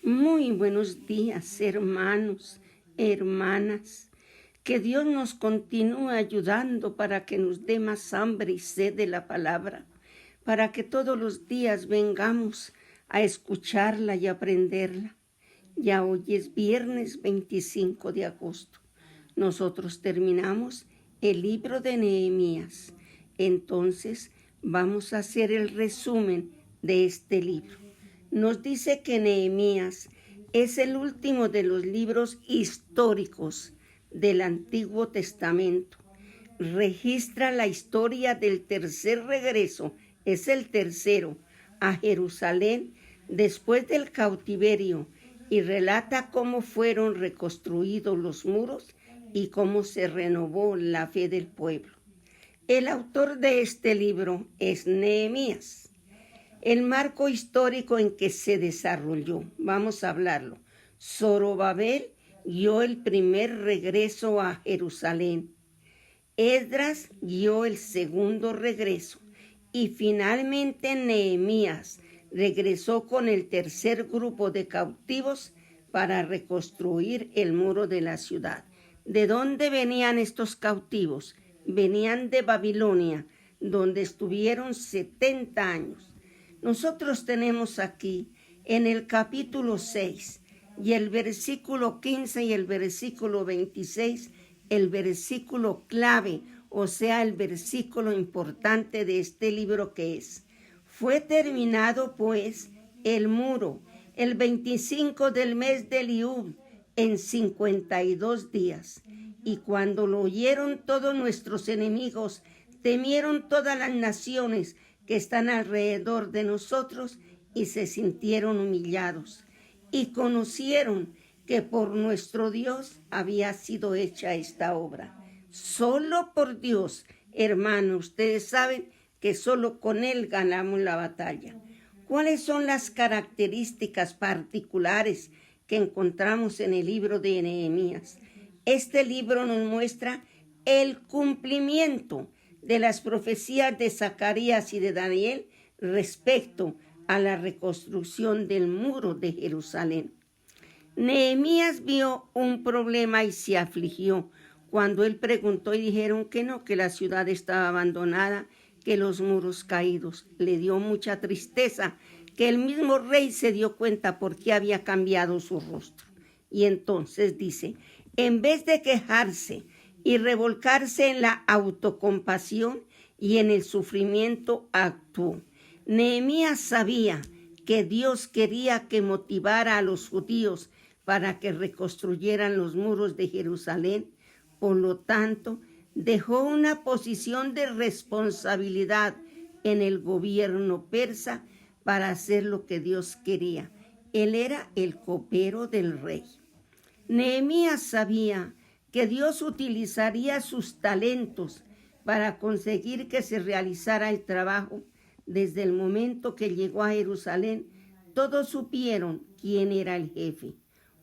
Muy buenos días, hermanos, hermanas. Que Dios nos continúe ayudando para que nos dé más hambre y sed de la palabra, para que todos los días vengamos a escucharla y aprenderla. Ya hoy es viernes 25 de agosto. Nosotros terminamos el libro de Nehemías. Entonces vamos a hacer el resumen de este libro. Nos dice que Nehemías es el último de los libros históricos del Antiguo Testamento. Registra la historia del tercer regreso, es el tercero, a Jerusalén después del cautiverio y relata cómo fueron reconstruidos los muros y cómo se renovó la fe del pueblo. El autor de este libro es Nehemías. El marco histórico en que se desarrolló, vamos a hablarlo. Zorobabel guió el primer regreso a Jerusalén. Esdras guió el segundo regreso. Y finalmente Nehemías regresó con el tercer grupo de cautivos para reconstruir el muro de la ciudad. ¿De dónde venían estos cautivos? Venían de Babilonia, donde estuvieron 70 años. Nosotros tenemos aquí en el capítulo 6 y el versículo 15 y el versículo 26, el versículo clave, o sea, el versículo importante de este libro que es: fue terminado pues el muro el 25 del mes de Eliub en 52 días. Y cuando lo oyeron todos nuestros enemigos, temieron todas las naciones que están alrededor de nosotros y se sintieron humillados y conocieron que por nuestro Dios había sido hecha esta obra. Solo por Dios, hermanos, ustedes saben que solo con Él ganamos la batalla. ¿Cuáles son las características particulares que encontramos en el libro de Nehemías? Este libro nos muestra el cumplimiento de las profecías de Zacarías y de Daniel respecto a la reconstrucción del muro de Jerusalén. Nehemías vio un problema y se afligió cuando él preguntó y dijeron que no, que la ciudad estaba abandonada, que los muros caídos. Le dio mucha tristeza que el mismo rey se dio cuenta por qué había cambiado su rostro. Y entonces dice, en vez de quejarse y revolcarse en la autocompasión y en el sufrimiento, actuó. Nehemías sabía que Dios quería que motivara a los judíos para que reconstruyeran los muros de Jerusalén. Por lo tanto, dejó una posición de responsabilidad en el gobierno persa para hacer lo que Dios quería. Él era el copero del rey. Nehemías sabía que Dios utilizaría sus talentos para conseguir que se realizara el trabajo. Desde el momento que llegó a Jerusalén, todos supieron quién era el jefe.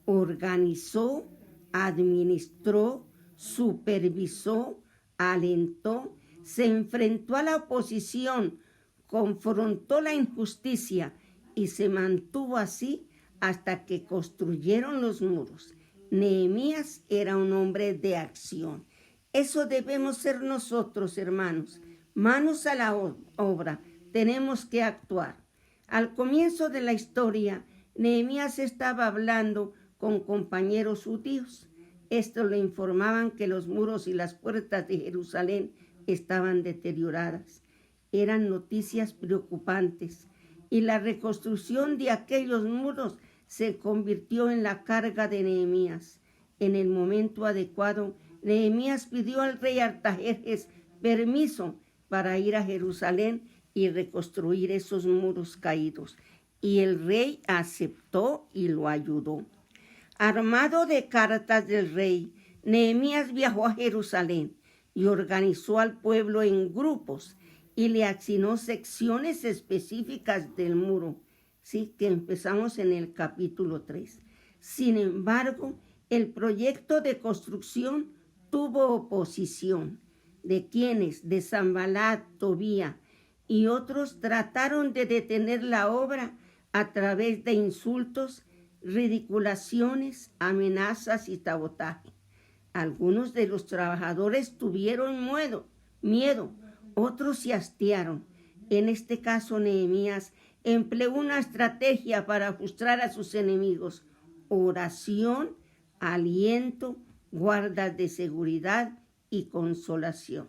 Organizó, administró, supervisó, alentó, se enfrentó a la oposición, confrontó la injusticia y se mantuvo así hasta que construyeron los muros. Nehemías era un hombre de acción. Eso debemos ser nosotros, hermanos. Manos a la obra. Tenemos que actuar. Al comienzo de la historia, Nehemías estaba hablando con compañeros judíos. Estos le informaban que los muros y las puertas de Jerusalén estaban deterioradas. Eran noticias preocupantes y la reconstrucción de aquellos muros se convirtió en la carga de Nehemías. En el momento adecuado, Nehemías pidió al rey Artajerjes permiso para ir a Jerusalén y reconstruir esos muros caídos. Y el rey aceptó y lo ayudó. Armado de cartas del rey, Nehemías viajó a Jerusalén y organizó al pueblo en grupos y le asignó secciones específicas del muro. Sí, que empezamos en el capítulo 3. Sin embargo, el proyecto de construcción tuvo oposición. ¿De quienes? De Sanbalat, Tobía y otros trataron de detener la obra a través de insultos, ridiculaciones, amenazas y sabotaje. Algunos de los trabajadores tuvieron miedo, otros se hastiaron. En este caso, Nehemías empleó una estrategia para frustrar a sus enemigos: oración, aliento, guardas de seguridad y consolación.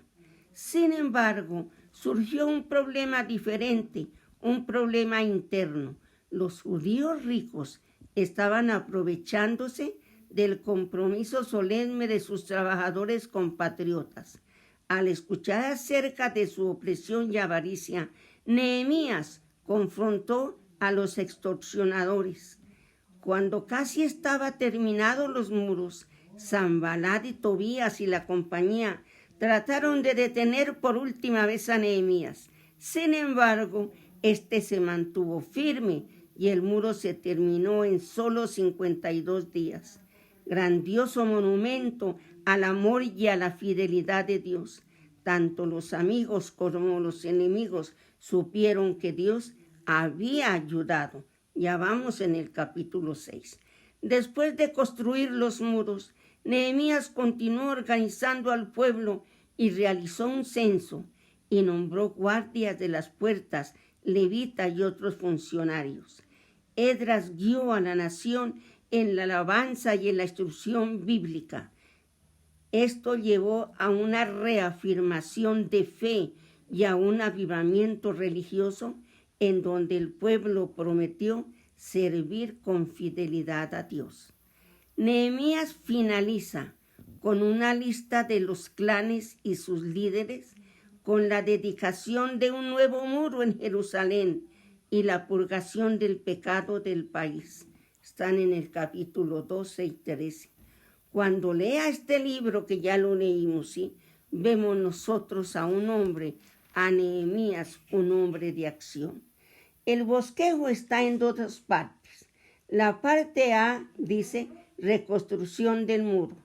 Sin embargo, surgió un problema diferente, un problema interno. Los judíos ricos estaban aprovechándose del compromiso solemne de sus trabajadores compatriotas. Al escuchar acerca de su opresión y avaricia, Nehemías confrontó a los extorsionadores. Cuando casi estaba terminados los muros, Sanballat y Tobías y la compañía trataron de detener por última vez a Nehemías. Sin embargo, este se mantuvo firme y el muro se terminó en solo 52 días. Grandioso monumento al amor y a la fidelidad de Dios. Tanto los amigos como los enemigos supieron que Dios había ayudado. Ya vamos en el capítulo 6. Después de construir los muros, Nehemías continuó organizando al pueblo y realizó un censo y nombró guardias de las puertas, levitas y otros funcionarios. Esdras guió a la nación en la alabanza y en la instrucción bíblica. Esto llevó a una reafirmación de fe y a un avivamiento religioso en donde el pueblo prometió servir con fidelidad a Dios. Nehemías finaliza con una lista de los clanes y sus líderes, con la dedicación de un nuevo muro en Jerusalén y la purgación del pecado del país. Están en el capítulo 12 y 13. Cuando lea este libro, que ya lo leímos, ¿sí?, vemos nosotros a un hombre, a Nehemías, un hombre de acción. El bosquejo está en dos partes. La parte A dice reconstrucción del muro.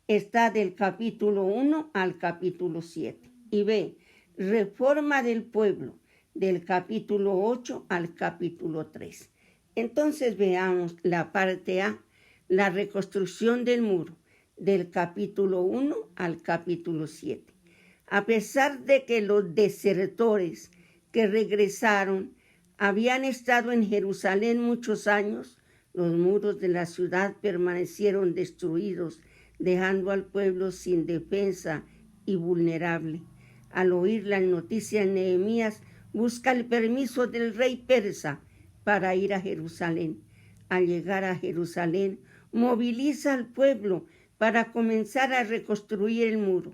Está del capítulo 1 al capítulo 7. Y B, reforma del pueblo, del capítulo 8 al capítulo 3. Entonces veamos la parte A, la reconstrucción del muro, del capítulo 1 al capítulo 7. A pesar de que los desertores que regresaron habían estado en Jerusalén muchos años, los muros de la ciudad permanecieron destruidos, dejando al pueblo sin defensa y vulnerable. Al oír las noticias, Nehemías busca el permiso del rey persa para ir a Jerusalén. Al llegar a Jerusalén, moviliza al pueblo para comenzar a reconstruir el muro.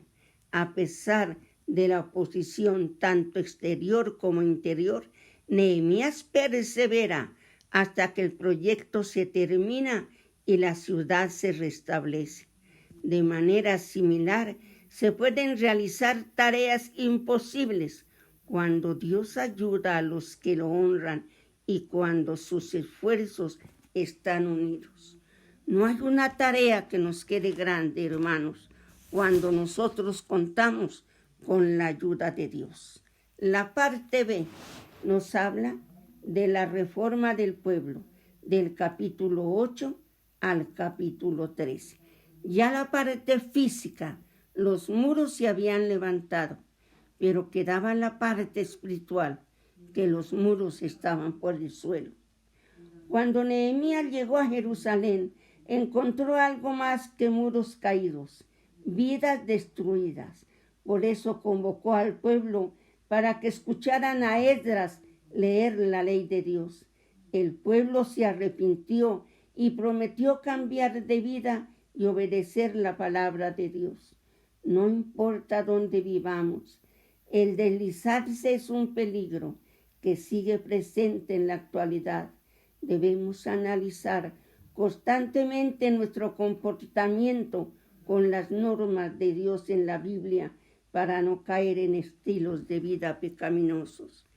A pesar de la oposición tanto exterior como interior, Nehemías persevera hasta que el proyecto se termina y la ciudad se restablece. De manera similar, se pueden realizar tareas imposibles cuando Dios ayuda a los que lo honran y cuando sus esfuerzos están unidos. No hay una tarea que nos quede grande, hermanos, cuando nosotros contamos con la ayuda de Dios. La parte B nos habla de la reforma del pueblo, del capítulo 8 al capítulo 13. Ya la parte física, los muros se habían levantado, pero quedaba la parte espiritual, que los muros estaban por el suelo. Cuando Nehemías llegó a Jerusalén, encontró algo más que muros caídos, vidas destruidas. Por eso convocó al pueblo para que escucharan a Esdras leer la ley de Dios. El pueblo se arrepintió y prometió cambiar de vida y obedecer la palabra de Dios. No importa dónde vivamos, el deslizarse es un peligro que sigue presente en la actualidad. Debemos analizar constantemente nuestro comportamiento con las normas de Dios en la Biblia para no caer en estilos de vida pecaminosos.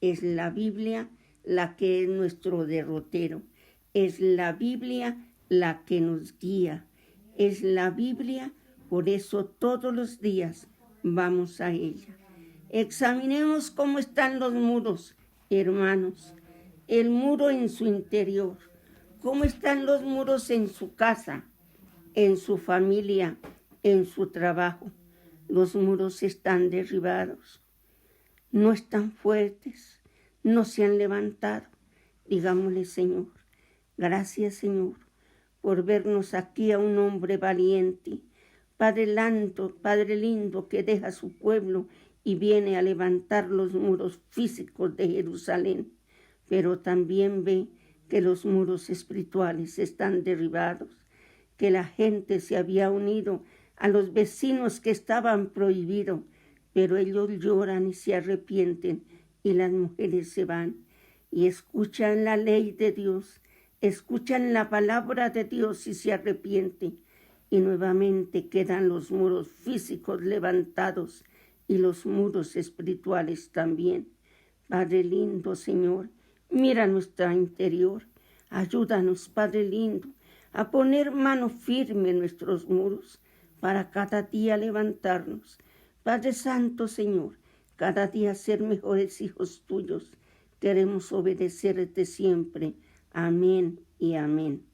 Es la Biblia la que es nuestro derrotero. Es la Biblia la que nos guía. Es la Biblia, por eso todos los días vamos a ella. Examinemos cómo están los muros, hermanos. El muro en su interior. ¿Cómo están los muros en su casa, en su familia, en su trabajo? Los muros están derribados, no están fuertes, no se han levantado. Digámosle, Señor, gracias, Señor, por vernos aquí a un hombre valiente, Padre lindo, que deja su pueblo y viene a levantar los muros físicos de Jerusalén, pero también ve que los muros espirituales están derribados, que la gente se había unido a los vecinos que estaban prohibidos, pero ellos lloran y se arrepienten, y las mujeres se van y escuchan la ley de Dios, escuchan la palabra de Dios y se arrepienten, y nuevamente quedan los muros físicos levantados y los muros espirituales también. Padre lindo, Señor, mira nuestro interior, ayúdanos, Padre lindo, a poner mano firme en nuestros muros para cada día levantarnos. Padre Santo, Señor, cada día ser mejores hijos tuyos. Queremos obedecerte siempre. Amén y amén.